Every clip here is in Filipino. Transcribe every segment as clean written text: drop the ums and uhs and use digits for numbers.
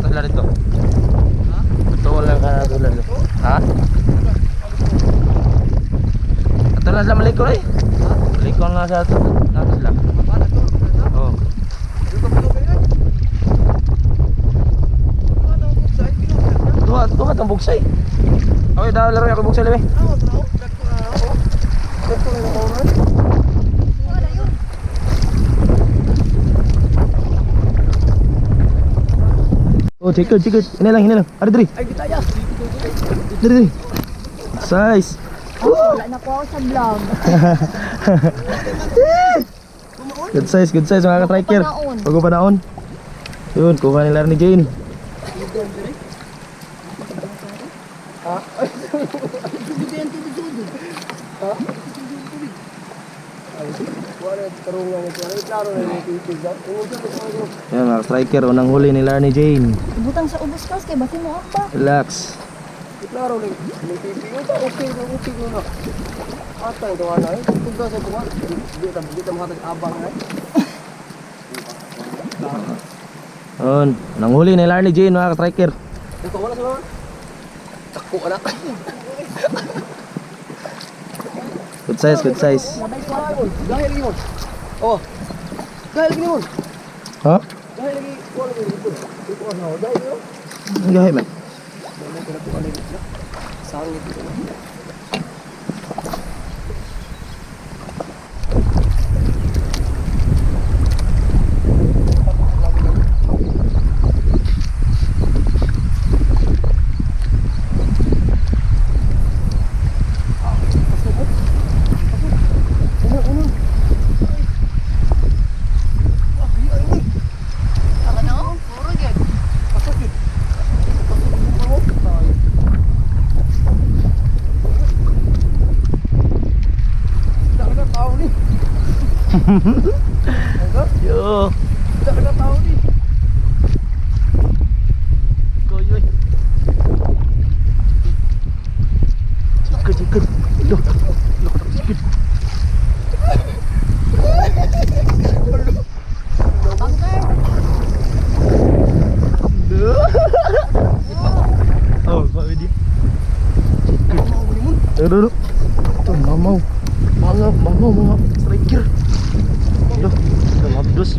tulad dito. Betul lang ka tulad dito. Ha? Tulad lang malikon eh. Malikon nga sa atas lang. Oh. Tuha tong bugsay. Okay, daw laro ako bugsay lebe. Oh, cikut. Ini lang. Ada diri. Ay, kita ya. Diri. Size. Wala na po ako sa vlog. Good size mga ka-triker. Bago pa naon. Yun, kuha nila ni Jane. Yan mga striker, unang huli nila ni Jane. Butang sa ubos kas kay basi mo apa. Relax. Klaro ni pipiyo ta okay na. Ata ito ana eh. Tugda sa tuwa. Di ta makatag abang na. Yun, unang huli nila ni Jane mga striker. Ito wala sa mga. Takko anak. Good size. Dahil lagi mo. Oh. Dahil lagi mo. Ha? Dahil lagi wala dito. Ito ano, dahil yo. Gahe man. Sangit ito. Yo. Tak ada tahu ni. Koyoy. Cikut. Loh. Sikit. Oh, kok dia. Cikut. Duduk. Tuh, mau. Mga striker. Loh, mabdos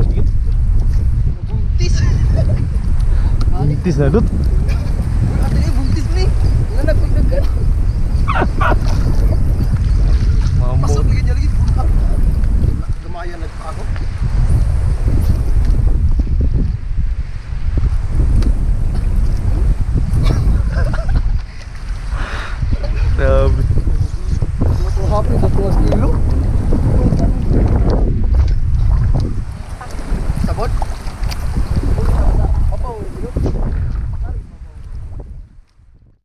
dikit. Buntis na dut.